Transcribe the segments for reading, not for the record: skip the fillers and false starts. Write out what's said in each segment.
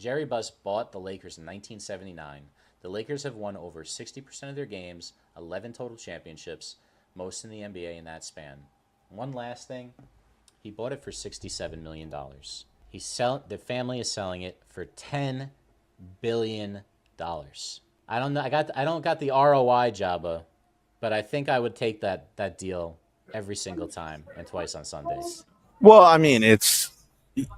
Jerry Buss bought the Lakers in 1979. The Lakers have won over 60% of their games, 11 total championships, most in the NBA in that span. One last thing, he bought it for $67 million. The family is selling it for $10 billion. I don't know. I don't got the ROI, Jabba, but I think I would take that deal every single time and twice on Sundays. Well, I mean, it's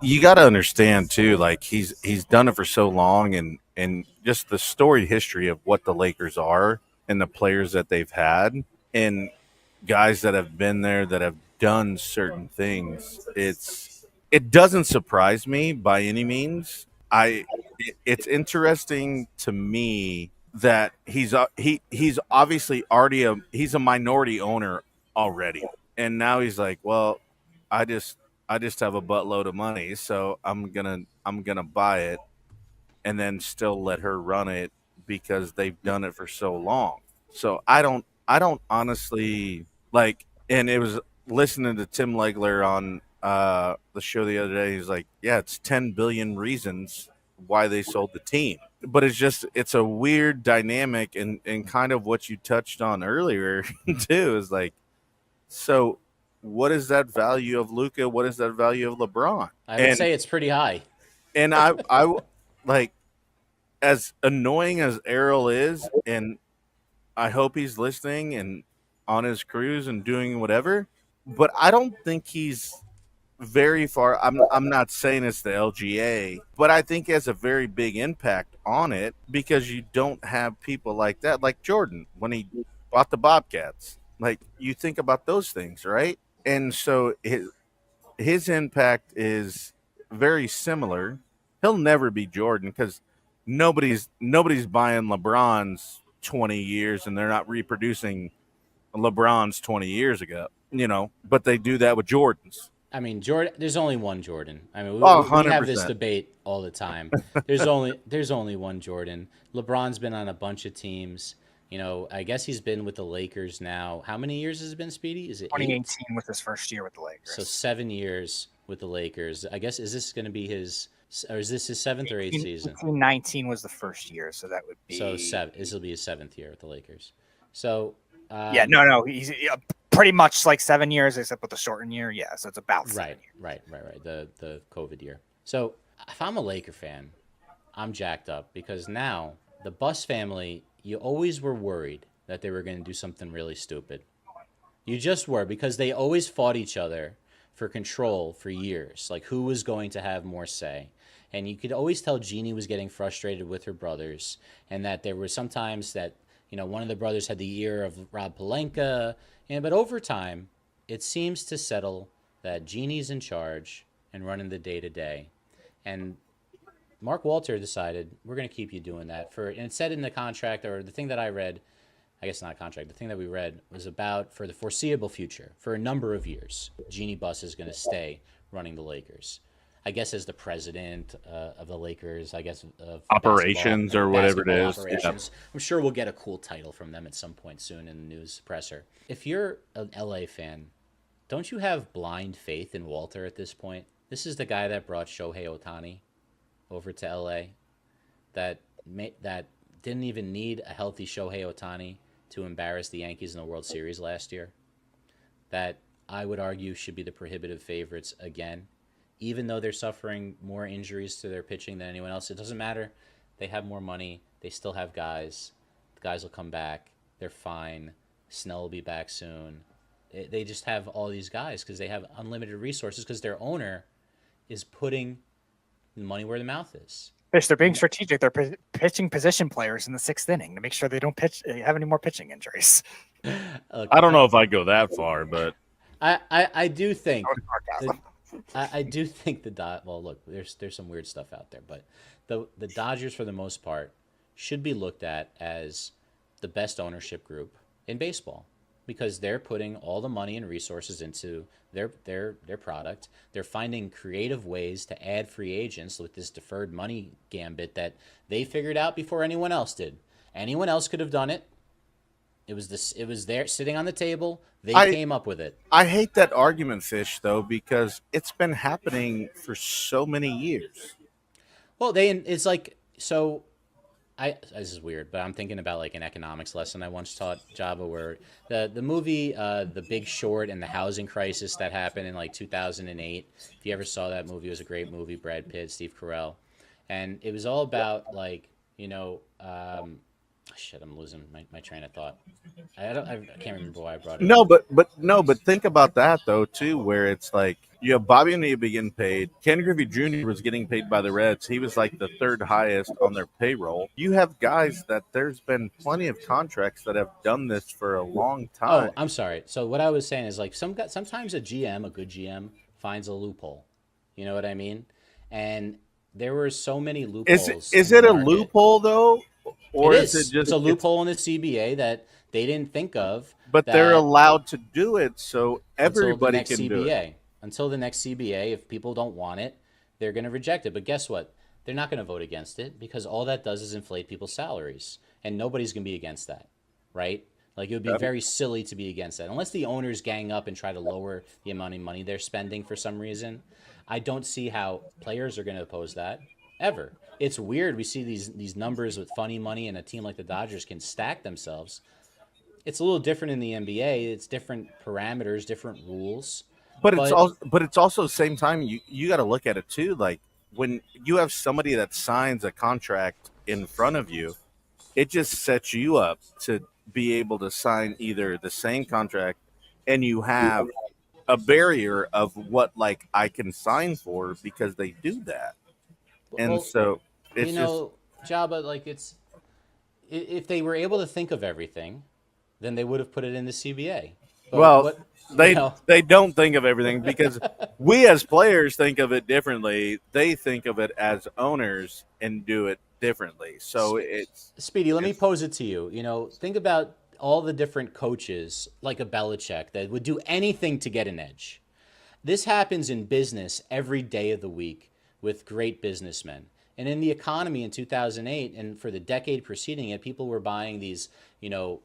you got to understand too. Like he's done it for so long, and just the storied history of what the Lakers are and the players that they've had, and guys that have been there that have done certain things. It doesn't surprise me by any means. It's interesting to me that he's obviously he's a minority owner already, and now he's like, well, I just I just have a buttload of money, so I'm gonna buy it and then still let her run it because they've done it for so long. So I don't honestly like. And it was listening to Tim Legler on the show the other day. He's like, yeah, it's 10 billion reasons why they sold the team. But it's a weird dynamic, and kind of what you touched on earlier too is like, so what is that value of Luka? What is that value of LeBron? I would say it's pretty high. And I like, as annoying as Errol is, and I hope he's listening and on his cruise and doing whatever, but I don't think he's very far. I'm not saying it's the LGA, but I think it has a very big impact on it because you don't have people like that, like Jordan when he bought the Bobcats. Like, you think about those things, right? And so his impact is very similar. He'll never be Jordan because nobody's buying LeBron's 20 years, and they're not reproducing LeBron's 20 years ago, but they do that with Jordans. I mean, Jordan. There's only one Jordan. I mean, Oh, we have this 100%. debate all the time. There's only one Jordan. LeBron's been on a bunch of teams. I guess he's been with the Lakers now. How many years has it been, Speedy? Is it 8? 2018 was his first year with the Lakers. So 7 years with the Lakers. I guess, is this going to be or is this his seventh or eighth season? 19 was the first year, so that would be So this will be his seventh year with the Lakers. So yeah, no, he's pretty much like 7 years, except with the shortened year. Yeah, so it's about 7 years. Right. The COVID year. So if I'm a Laker fan, I'm jacked up because now the Buss family, you always were worried that they were going to do something really stupid. You just were, because they always fought each other for control for years, like who was going to have more say. And you could always tell Jeannie was getting frustrated with her brothers, and that there were sometimes that, one of the brothers had the ear of Rob Pelinka. But over time, it seems to settle that Jeannie's in charge and running the day-to-day. And Mark Walter decided, we're going to keep you doing that. And it said in the contract, or the thing that I read, I guess not contract, the thing that we read was about for the foreseeable future, for a number of years, Jeannie Buss is going to stay running the Lakers. I guess as the president of the Lakers, I guess of Operations or whatever it is. Operations. Yeah. I'm sure we'll get a cool title from them at some point soon in the news presser. If you're an LA fan, don't you have blind faith in Walter at this point? This is the guy that brought Shohei Ohtani over to LA, that didn't even need a healthy Shohei Ohtani to embarrass the Yankees in the World Series last year, that I would argue should be the prohibitive favorites again. Even though they're suffering more injuries to their pitching than anyone else, it doesn't matter. They have more money. They still have guys. The guys will come back. They're fine. Snell will be back soon. They just have all these guys because they have unlimited resources, because their owner is putting money where the mouth is. Fish, they're being strategic. They're pitching position players in the 6th inning to make sure they don't have any more pitching injuries. Look, I don't know if I go that far, but I do think I do think well, look, there's some weird stuff out there, but the Dodgers, for the most part, should be looked at as the best ownership group in baseball, because they're putting all the money and resources into their product. They're finding creative ways to add free agents with this deferred money gambit that they figured out before anyone else did. Anyone else could have done it. It was there sitting on the table. They came up with it. I hate that argument, Fish, though, because it's been happening for so many years. Well, it's like so. This is weird, but I'm thinking about like an economics lesson I once taught Java, where the movie The Big Short and the housing crisis that happened in like 2008. If you ever saw that movie, it was a great movie. Brad Pitt, Steve Carell, and it was all about like shit. I'm losing my train of thought. I can't remember why I brought it up. No, but think about that though too, where it's like you have Bobby Bonilla getting paid. Ken Griffey Jr. was getting paid by the Reds. He was like the third highest on their payroll. You have guys that there's been plenty of contracts that have done this for a long time. Oh, I'm sorry. So what I was saying is like sometimes a good GM, finds a loophole. You know what I mean? And there were so many loopholes. Is in it the a market. loophole though, or It is it is. just It's a loophole in the CBA that they didn't think of. But they're That allowed to do it, so until the everybody next can do it. CBA. Until the next CBA, if people don't want it, they're going to reject it. But guess what? They're not going to vote against it because all that does is inflate people's salaries, and nobody's going to be against that, right? Like it would be Yep. very silly to be against that, unless the owners gang up and try to lower the amount of money they're spending for some reason. I don't see how players are going to oppose that ever. It's weird. We see these numbers with funny money, and a team like the Dodgers can stack themselves. It's a little different in the NBA. It's different parameters, different rules. But But it's also same time you got to look at it too. Like when you have somebody that signs a contract in front of you, it just sets you up to be able to sign either the same contract, and you have a barrier of what like I can sign for because they do that, and well, so you it's just know, Jabba, like if they were able to think of everything, then they would have put it in the CBA. But well what you they know, they don't think of everything because we as players think of it differently. They think of it as owners and do it differently. So Speedy, let me it's pose it to you. Think about all the different coaches, like a Belichick, that would do anything to get an edge. This happens in business every day of the week with great businessmen. And in the economy in 2008 and for the decade preceding it, people were buying these,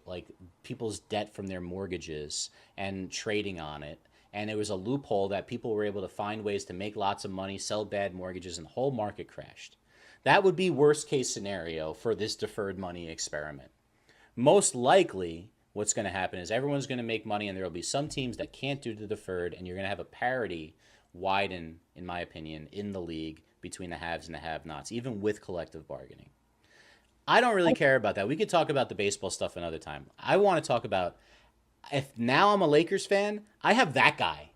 like people's debt from their mortgages and trading on it. And it was a loophole that people were able to find ways to make lots of money, sell bad mortgages, and the whole market crashed. That would be worst case scenario for this deferred money experiment. Most likely, what's going to happen is everyone's going to make money, and there will be some teams that can't do the deferred, and you're going to have a parity widen, in my opinion, in the league between the haves and the have-nots, even with collective bargaining. I don't really care about that. We could talk about the baseball stuff another time. I want to talk about if now I'm a Lakers fan, I have that guy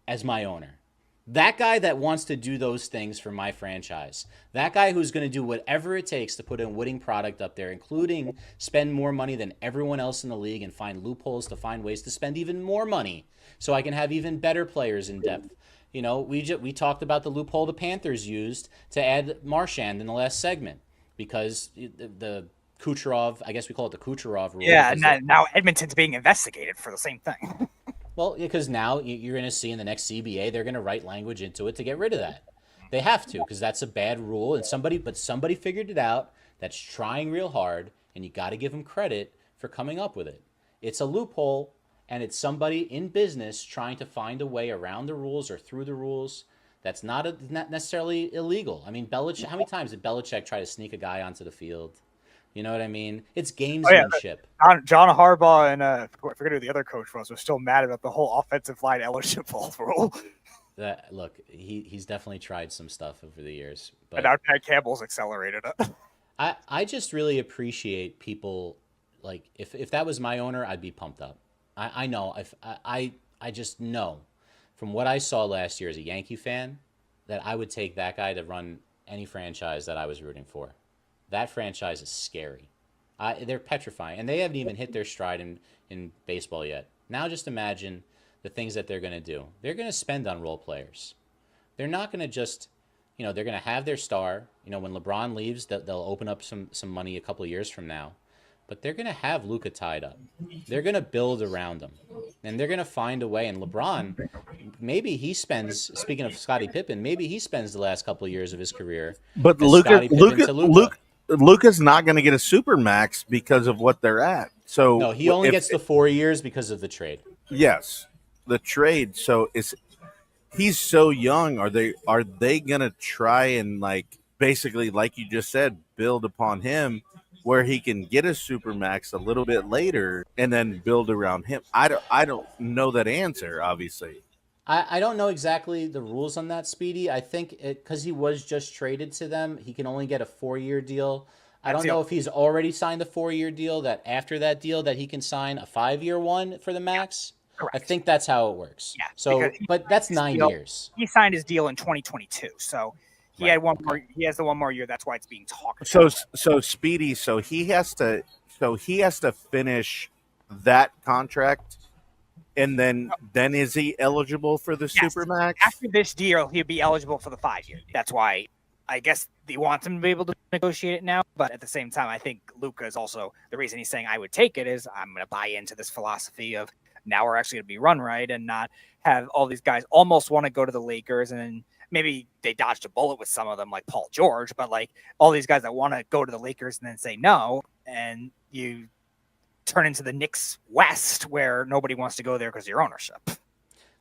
as my owner. That guy that wants to do those things for my franchise. That guy who's going to do whatever it takes to put a winning product up there, including spend more money than everyone else in the league and find loopholes to find ways to spend even more money so I can have even better players in depth. We talked about the loophole the Panthers used to add Marchand in the last segment because the Kucherov, I guess we call it the Kucherov rule. Yeah, and now Edmonton's being investigated for the same thing. Well, because now you're going to see in the next CBA, they're going to write language into it to get rid of that. They have to, because that's a bad rule, and somebody figured it out that's trying real hard, and you got to give them credit for coming up with it. It's a loophole, and it's somebody in business trying to find a way around the rules or through the rules that's not necessarily illegal. I mean, Belichick. How many times did Belichick try to sneak a guy onto the field? You know what I mean? It's gamesmanship. John Harbaugh and I forget who the other coach was still mad about the whole offensive line eligible rule. Look, he's definitely tried some stuff over the years. But And now Pat Campbell's accelerated it. I just really appreciate people, like, if that was my owner, I'd be pumped up. I know. I just know from what I saw last year as a Yankee fan that I would take that guy to run any franchise that I was rooting for. That franchise is scary. They're petrifying, and they haven't even hit their stride in baseball yet. Now just imagine the things that they're going to do. They're going to spend on role players. They're not going to just, they're going to have their star. When LeBron leaves, they'll open up some money a couple of years from now. But they're going to have Luka tied up. They're going to build around him. And they're going to find a way. And LeBron, maybe he spends, speaking of Scottie Pippen, maybe he spends the last couple of years of his career. But Luka's not going to get a super max because of what they're at. So no, he only gets the 4 years because of the trade. Yes, the trade. So he's so young. Are they going to try and like basically, like you just said, build upon him where he can get a super max a little bit later and then build around him. I don't know that answer, obviously. I don't know exactly the rules on that, Speedy. I think it because he was just traded to them, he can only get a 4-year deal. I That's don't the know if he's already signed a 4-year deal, that after that deal that he can sign a 5-year one for the max. I correct. think that's how it works. Yeah, because So, but that's 9 years. he signed his deal in 2022, so he Right. had one more. Okay. He has the one more year. That's why it's being talked So about. so Speedy, so he has to finish that contract, and then is he eligible for the Yes. Supermax? After this deal, he'll be eligible for the 5-year. That's why I guess he wants him to be able to negotiate it now. But at the same time, I think Luka is also the reason he's saying I would take it is I'm going to buy into this philosophy of now we're actually going to be run right and not have all these guys almost want to go to the Lakers, and maybe they dodged a bullet with some of them like Paul George, but like all these guys that want to go to the Lakers and then say no, and you turn into the Knicks West where nobody wants to go there because of your ownership.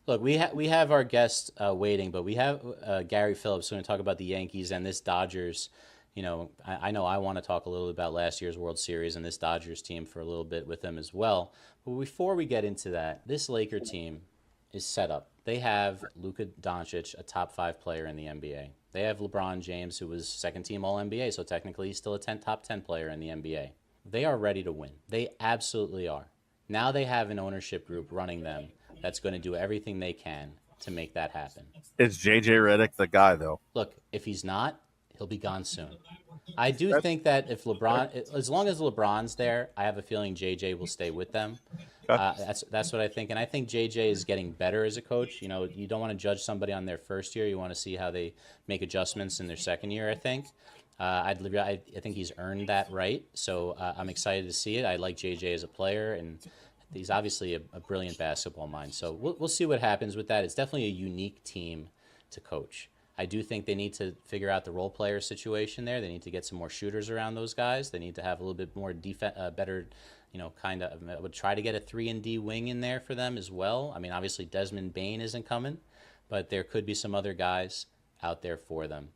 Look, we have our guest waiting, but we have Gary Phillips going to talk about the Yankees and this Dodgers. You know I want to talk a little bit about last year's World Series and this Dodgers team for a little bit with them as well. But before we get into that, this Laker team is set up. They have Luka Doncic, a top 5 player in the NBA. They have LeBron James, who was second team All NBA, so technically he's still a top 10 player in the NBA. They are ready to win. They absolutely are. Now they have an ownership group running them that's going to do everything they can to make that happen. Is JJ Redick the guy though? Look, if he's not, he'll be gone soon. I do think that if LeBron, as long as LeBron's there, I have a feeling JJ will stay with them. That's what I think, and I think JJ is getting better as a coach. You know, you don't want to judge somebody on their first year. You want to see how they make adjustments in their second year. I think. I think he's earned that right. So I'm excited to see it. I like JJ as a player, and he's obviously a brilliant basketball mind. So we'll see what happens with that. It's definitely a unique team to coach. I do think they need to figure out the role player situation there. They need to get some more shooters around those guys. They need to have a little bit more better, kind of. I would try to get a 3-and-D wing in there for them as well. I mean, obviously Desmond Bane isn't coming, but there could be some other guys out there for them.